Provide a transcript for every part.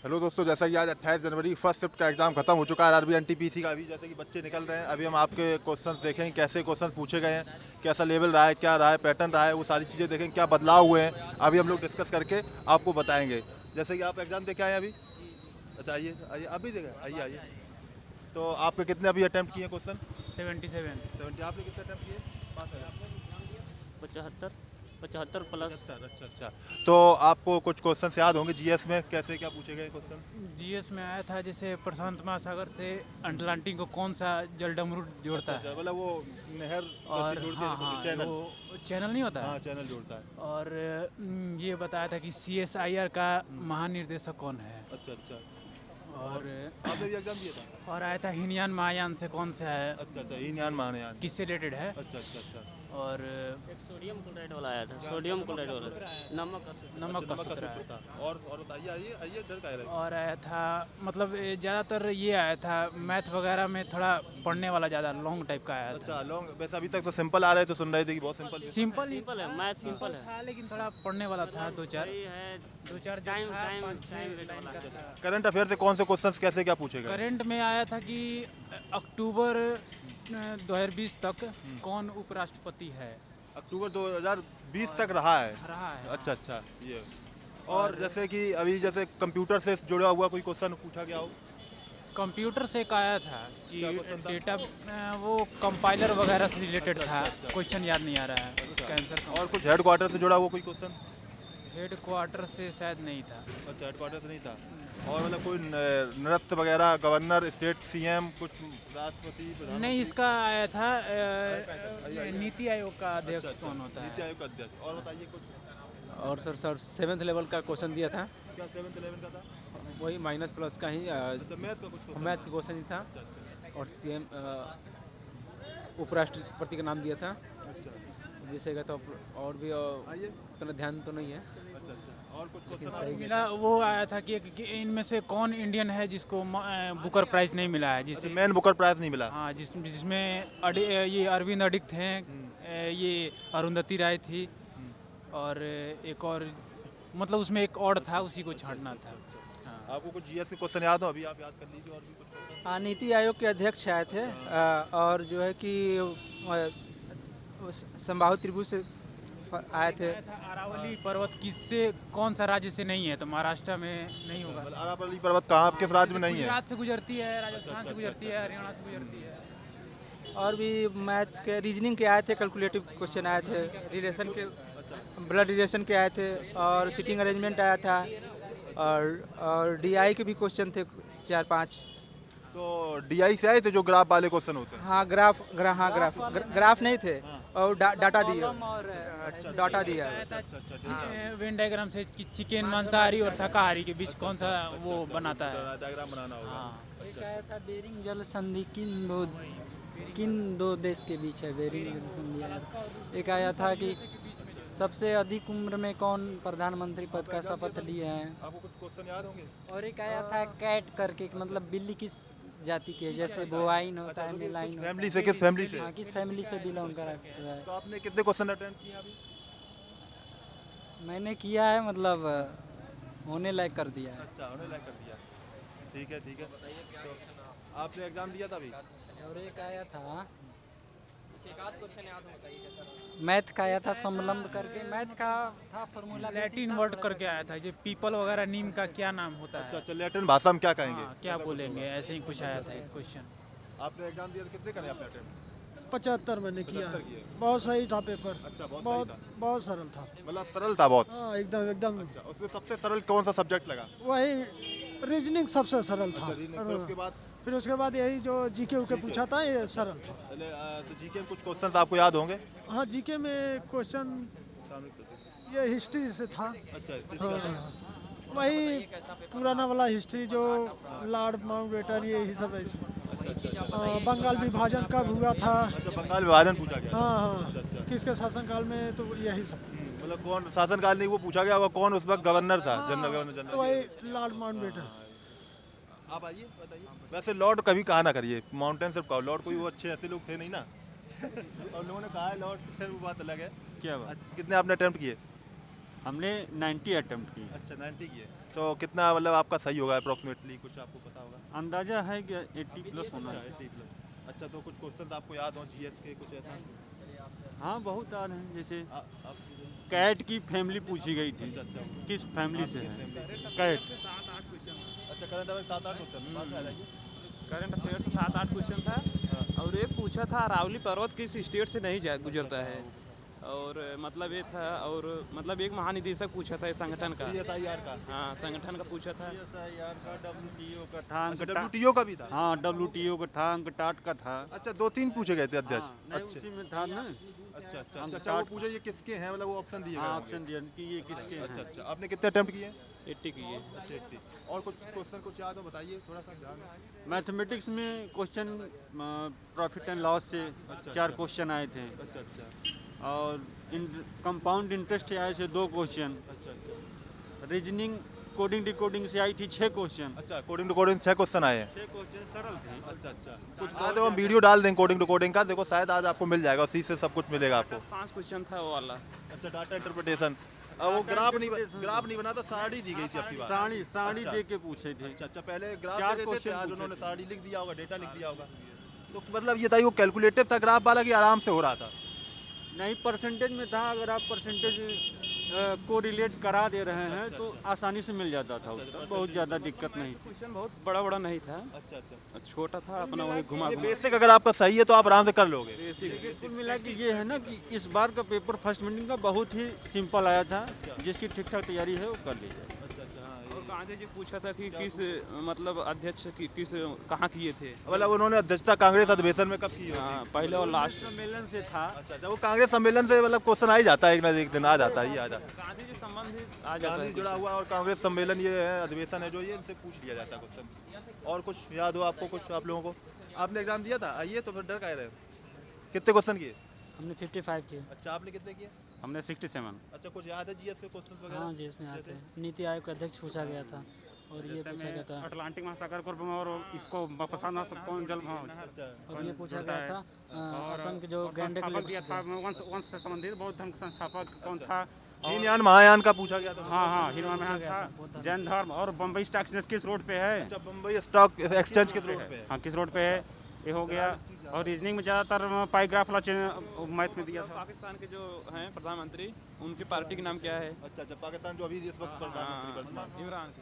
Hello दोस्तों, जैसा कि आज 28 जनवरी फर्स्ट शिफ्ट का एग्जाम खत्म हो चुका है आरआरबी एनटीपीसी का। अभी जैसे कि बच्चे निकल रहे हैं, अभी हम आपके क्वेश्चंस देखेंगे, कैसे क्वेश्चंस पूछे गए हैं, कैसा लेवल रहा है, क्या रहा है, पैटर्न रहा है, वो सारी चीज़ें देखेंगे, क्या बदलाव हुए हैं, अभी हम लोग डिस्कस करके आपको बताएंगे। जैसे कि आप एग्जाम देखे आए हैं अभी। अच्छा, आइए आइए, अभी देखें, आइए आइए। तो आपके कितने अभी अटैम्प्ट किए क्वेश्चन? 77 70। आपने कितने अटैम्प्ट किए? 5 75 75 प्लस। 75। अच्छा अच्छा। तो आपको कुछ क्वेश्चन याद होंगे जीएस में, कैसे क्या पूछे गए क्वेश्चन? जीएस में आया था जैसे प्रशांत महासागर से अटलांटिक को कौन सा जलडमरू जोड़ता है। मतलब वो नहर और जोड़ती हाँ है, हाँ चैनल। वो चैनल नहीं होता हाँ, है। चैनल जोड़ता है। और ये बताया था कि CSIR का महानिर्देशक कौन है। अच्छा अच्छा। और आपने भी एग्जाम दिया था? और आया था हिनयान महायान से कौन सा है, अच्छा अच्छा, हीनयान महायान। किससे रिलेटेड है। अच्छा अच्छा अच्छा। और एक सोडियम क्लोराइड वाला आया था, सोडियम क्लोराइड वाला नमक का सूत्र। नमक का नमक सूत्र है। था। और बताइए, आइए आइए, डर का है। और आया था मतलब ज़्यादातर ये आया था मैथ वगैरह में थोड़ा पढ़ने वाला, ज़्यादा लॉन्ग टाइप का आया था। अच्छा, लॉन्ग। वैसे अभी तक तो सिंपल आ रहे थे, सुन रहे थे कि बहुत सिंपल है। सिंपल है, मैथ सिंपल है। था, लेकिन थोड़ा पढ़ने वाला था। दो चार वही है, टाइम टाइम रेट वाला है। करंट अफेयर से कौन से क्वेश्चंस कैसे क्या पूछे गए? करंट में आया था कि अक्टूबर 2020 तक कौन उपराष्ट्रपति है, अक्टूबर 2020 तक रहा है। रहा है। अच्छा अच्छा, ये। और जैसे कि अभी जैसे कंप्यूटर से जुड़ा हुआ कोई क्वेश्चन पूछा गया हो? कंप्यूटर से एक आया था कि क्या क्वेश्चन था? डेटा वो कंपाइलर वगैरह से रिलेटेड था। क्वेश्चन याद नहीं आ रहा है उसका आंसर। और कुछ हेड क्वार्टर से जुड़ा हुआ कोई क्वेश्चन? हेड क्वार्टर से शायद नहीं था। अच्छा, हेड क्वार्टर से नहीं था। और मतलब कोई नृत्य वगैरह, गवर्नर, स्टेट सीएम, कुछ राष्ट्रपति, प्रधानमंत्री? नहीं, इसका आया था नीति आयोग का अध्यक्ष कौन होता नीति है। आयोग का अध्यक्ष। और बताइए कुछ। और सर 7th लेवल का क्वेश्चन दिया था, क्या 7th 11 का था? वही माइनस प्लस का ही अच्छा, मैथ का कुछ मैथ का क्वेश्चन ही था। अच्छा अच्छा और CM उपराष्ट्रपति का नाम दिया था अच्छा। विषय का। तो और भी आइए। उतना ध्यान तो नहीं है। अच्छा अच्छा। और कुछ लेकिन क्वेश्चन? सही मिला वो आया था कि इनमें से कौन इंडियन है जिसको बुकर प्राइज नहीं मिला है, जिससे मेन बुकर प्राइज नहीं मिला। हाँ जिसमें ये अरविंद अडिग थे, ये अरुंधति राय थी, और एक और मतलब उसमें एक और था, उसी को छांटना था। हाँ। आपको कुछ जीएस के क्वेश्चन याद हो? अभी आप याद कर लीजिए। और भी कुछ क्वेश्चन? हाँ, नीति आयोग के अध्यक्छ आए थे। और जो है कि संबाहु त्रिभुज से आए थे। आया था अरावली पर्वत किससे, कौन सा राज्य से नहीं है, तो महाराष्ट्र में नहीं होगा। मतलब अरावली पर्वत कहाँ, किस राज्य में नहीं है? गुजरात से गुजरती है, राजस्थान से गुजरती है, हरियाणा से गुजरती है। और भी मैथ्स के, रीजनिंग के आए थे, कैलकुलेटिव क्वेश्चन आए थे, रिलेशन के, ब्लड रिलेशन के आए थे, और सिटिंग अरेंजमेंट आया था, और DI के भी क्वेश्चन थे 4-5। तो डीआई से आए थे जो ग्राफ वाले क्वेश्चन होते हैं? हाँ, ग्राफ नहीं थे, और डाटा दिया, डाटा दिया। वेन डायग्राम से कि चिकन मांसाहारी और शाकाहारी के बीच कौन सा वो बनाता है। डायग्राम बनाना होगा। हाँ। एक आया था बेरिंग जल संधि किन दो देश के बीच है, बेरिंग जल संधि आया था। एक आया था कि सबसे अधिक उम्र में कौन प्रधानमंत्री पद का शपथ लिए हैं। आपको कुछ क्वेश्चन याद होंगे? और एक आया था कैट करके, मतलब बिल्ली किस जाति के, जैसे बोआइन होता है, मेलाइन होता है। फैमिली से, किस फैमिली से? हाँ, किस फैमिली से बिलोंग करता है। तो आपने कितने क्वेश्चन अटेंड किए अभी? मैंने किया है, मतलब होने लायक कर दिया है। अच्छा, उन्हें लाइक कर दिया। ठीक है ठीक है। तो आपने एग्जाम दिया था अभी? और एक आया था मैथ का, आया था समलंब करके, मैथ का था फॉर्मूला। लैटिन वर्ड करके आया था, जो पीपल वगैरह नीम का क्या नाम होता अच्छा है। अच्छा, लैटिन भाषा में क्या कहेंगे? हाँ, क्या बोलेंगे, ऐसे ही कुछ आया था एक क्वेश्चन। आपने एग्जाम दिया तो कितने करे आपने अटेंड? 75 मैंने किया 75 है। किए। बहुत सही था पेपर। अच्छा, बहुत बहुत सही था। बहुत सरल था। मतलब सरल था बहुत। हाँ, एकदम एकदम। अच्छा, उसमें सबसे सरल कौन सा सब्जेक्ट लगा? वही रीजनिंग सबसे सरल था। फिर उसके बाद फिर उसके बाद यही जो जीके उके पूछा था, ये सरल था। पहले तो जीके में कुछ क्वेश्चन आपको याद होंगे? हाँ, जीके में क्वेश्चन ये हिस्ट्री से था। अच्छा, हाँ, वही पुराना वाला हिस्ट्री, जो लॉर्ड माउंटबेटन, यही सब ऐसे। बंगाल विभाजन कब हुआ था। अच्छा, बंगाल विभाजन पूछा गया। हाँ हाँ, अच्छा अच्छा। किसके शासनकाल में, तो यही सब। मतलब कौन शासनकाल नहीं, वो पूछा गया होगा कौन उस वक्त गवर्नर था, जनरल गवर्नर तो जनरल। वही लॉर्ड माउंटबेटन। आप आइए, बताइए। वैसे लॉर्ड कभी कहा ना करिए, माउंटेन सिर्फ कहो लॉर्ड, कोई वो अच्छे ऐसे लोग थे नहीं ना। और लोगों ने कहा है लॉर्ड, फिर वो बात अलग है। क्या बात? कितने आपने अटेम्प्ट किए? हमने 90 अटेम्प्ट किए। अच्छा 90 की है, तो कितना मतलब आपका सही होगा अप्रॉक्सीमेटली, कुछ आपको पता होगा? अंदाज़ा है कि 80 प्लस होना अच्छा है। 80 प्लस। अच्छा, तो कुछ क्वेश्चन आपको याद हो जीएस के कुछ ऐसा? हाँ बहुत आ रहे हैं, जैसे आप कैट की फैमिली पूछी गई थी, अच्छा अच्छा किस फैमिली से है कैट। अच्छा, करंट अफेयर 7-8 क्वेश्चन बात आ जाएगी। करंट अफेयर से 7-8 क्वेश्चन था और ये पूछा था अरावली पर्वत किस स्टेट से नहीं जा गुजरता है, और मतलब ये था, और मतलब एक महानिदेशक पूछा था इस संगठन का। CSIR का? हाँ, संगठन का पूछा था। CSIR का, WTO का था, अच्छा, WTO का भी था? हाँ WTO का था, टाट का था। अच्छा, 2-3 पूछे गए थे अध्यक्ष? हाँ, नहीं, अच्छा उसी में था ना। अच्छा अच्छा हम अच्छा, वो टाट- पूछे ये किसके हैं, मतलब वो ऑप्शन दिए गए हाँ होंगे। ऑप्शन दिया कि ये किसके अच्छा हैं। अच्छा, आपने कितने अटेम्प्ट किए? 80 की है। अच्छा 80। और कुछ क्वेश्चन कुछ याद हो बताइए, थोड़ा सा ध्यान। मैथमेटिक्स में क्वेश्चन प्रॉफिट एंड लॉस से 4 क्वेश्चन आए थे, अच्छा अच्छा और कंपाउंड इंटरेस्ट आए थे 2 क्वेश्चन। अच्छा अच्छा रीजनिंग कोडिंग डिकोडिंग से आई थी 6 क्वेश्चन। अच्छा, कोडिंग टू कोडिंग 6 क्वेश्चन आए हैं। 6 क्वेश्चन सरल थे। अच्छा अच्छा, कुछ आज हम वीडियो डाल देंगे कोडिंग टू कोडिंग का, देखो शायद आज आपको मिल जाएगा, उसी से सब कुछ मिलेगा आपको। 5 क्वेश्चन था वो वाला। अच्छा, डाटा इंटरप्रिटेशन, वो ग्राफ नहीं बना था, साड़ी दी गई थी आपकी बात। साड़ी अच्छा। दे के पूछे थे। अच्छा अच्छा, पहले ग्राफ 4 दे देते थे, क्वेश्चन आज पूछे उन्होंने थे। साड़ी लिख दिया होगा, डेटा लिख दिया होगा। तो मतलब ये था, वो कैलकुलेटिव था ग्राफ वाला कि आराम से हो रहा था? नहीं, परसेंटेज में था, अगर आप परसेंटेज को रिलेट करा दे रहे हैं तो आसानी से मिल जाता था उत्तर, बहुत ज़्यादा दिक्कत नहीं थी। क्वेश्चन बहुत बड़ा बड़ा नहीं था, अच्छा अच्छा, छोटा था, अपना वही घुमा ये घुमा। बेसिक अगर आपका सही है तो आप आराम से कर लोगे। देखिए, कुल मिला के ये है ना कि इस बार का पेपर फर्स्ट मीटिंग का बहुत ही सिंपल आया था, जिसकी ठीक ठाक तैयारी है वो कर लीजिए। अच्छा अच्छा, हाँ, और गांधी जी पूछा था कि किस मतलब अध्यक्ष की किस कहाँ किए थे। मतलब उन्होंने अध्यक्षता कांग्रेस अधिवेशन में कब की होगी? हाँ, पहले और लास्ट। सम्मेलन से था। अच्छा अच्छा, वो कांग्रेस सम्मेलन से मतलब क्वेश्चन आ ही जाता है, एक ना एक दिन आ जाता है, ये आ जाता है। गांधी जी संबंधित आ जाता गांधी है। जुड़ा हुआ और कांग्रेस सम्मेलन ये है, अधिवेशन है जो, ये इनसे पूछ लिया जाता है क्वेश्चन। और कुछ याद हो आपको, कुछ आप लोगों को? आपने एग्जाम दिया था, आइए तो फिर डर का रहे। कितने क्वेश्चन किए? हमने 55 किए। अच्छा, आपने कितने किए? हमने 67। अच्छा, कुछ याद है जीएस के क्वेश्चन वगैरह? हाँ जी, इसमें आते हैं। नीति आयोग का अध्यक्ष पूछा गया था, और ये पूछा गया था, अटलांटिक महासागर को और इसको पसाना कौन जल और ये पूछा गया था असम के जो गैंडे के लिए प्रसिद्ध है। वंश से संबंधित बौद्ध धर्म का संस्थापक कौन था? हीनयान महायान का पूछा गया था। हाँ हाँ, हिरवा में था। जैन धर्म। और बम्बई स्टॉक एक्सचेंज किस रोड पे है? अच्छा, बम्बई स्टॉक एक्सचेंज के रोड पे है? हाँ, किस रोड पे है, ये हो गया। और रीजनिंग में ज़्यादातर पाईग्राफ वाला मैथ में दिया था। पाकिस्तान के जो हैं प्रधानमंत्री, उनकी पार्टी का नाम क्या है? अच्छा अच्छा, पाकिस्तान जो अभी इस वक्त प्रधानमंत्री वर्तमान।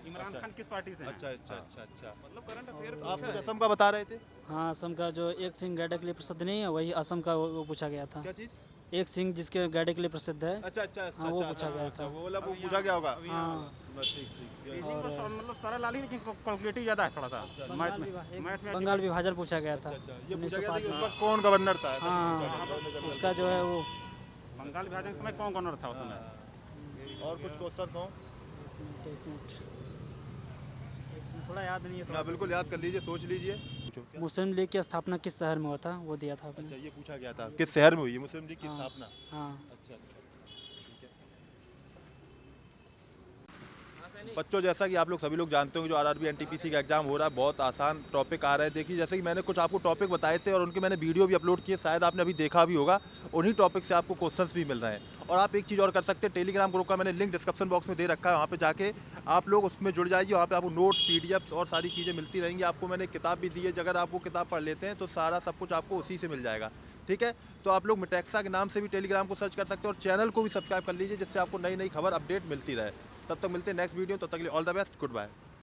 इमरान खान किस पार्टी से है? अच्छा अच्छा अच्छा अच्छा, मतलब करंट अफेयर आप कुछ असम का बता रहे थे? हाँ, असम का जो एक सिंह गैंडे के लिए प्रसिद्ध नहीं है, वही असम का वो पूछा गया था। क्या चीज़? एक सिंह जिसके गैंडे के लिए प्रसिद्ध है। अच्छा अच्छा अच्छा, हाँ, वो अच्छा, पूछा गया अच्छा, था। वो वाला वो पूछा गया होगा। हाँ, बस ठीक ठीक। मतलब सारा लाली, लेकिन कैलकुलेटिव ज़्यादा है थोड़ा सा मैथ में। बंगाल विभाजन पूछा गया था। ये पूछा गया था कि 1905 उस वक्त कौन गवर्नर था? हाँ, उसका जो है वो बंगाल विभाजन के समय कौन गवर्नर था उस समय? और कुछ क्वेश्चन हो? थोड़ा याद नहीं है। हाँ, बिल्कुल याद कर लीजिए, सोच लीजिए। पूछो क्या? मुस्लिम लीग की स्थापना किस शहर में हुआ था, वो दिया था आपने। अच्छा, ये पूछा गया था किस शहर में हुई है मुस्लिम लीग की हाँ। स्थापना? हाँ, अच्छा अच्छा, ठीक है। बच्चों, जैसा कि आप लोग सभी लोग जानते होंगे, जो आरआरबी एनटीपीसी का एग्जाम हो रहा है, बहुत आसान टॉपिक आ रहे हैं। देखिए, जैसे कि मैंने कुछ आपको टॉपिक बताए थे और उनके मैंने वीडियो भी अपलोड किए, शायद आपने अभी देखा भी होगा। उन्हीं टॉपिक से आपको क्वेश्चंस भी मिल रहे हैं। और आप एक चीज़ और कर सकते हैं, टेलीग्राम ग्रुप का मैंने लिंक डिस्क्रिप्शन बॉक्स में दे रखा है, वहाँ पे जाके आप लोग उसमें जुड़ जाइए। वहाँ पे आपको नोट्स, पीडीएफ्स और सारी चीज़ें मिलती रहेंगी। आपको मैंने किताब भी दी है, अगर आप वो किताब पढ़ लेते हैं तो सारा सब कुछ आपको उसी से मिल जाएगा। ठीक है, तो आप लोग मिटेक्सा के नाम से भी टेलीग्राम को सर्च कर सकते हैं और चैनल को भी सब्सक्राइब कर लीजिए, जिससे आपको नई नई खबर अपडेट मिलती रहे। तब तक मिलते हैं नेक्स्ट वीडियो, तब तक के लिए all the best, good bye.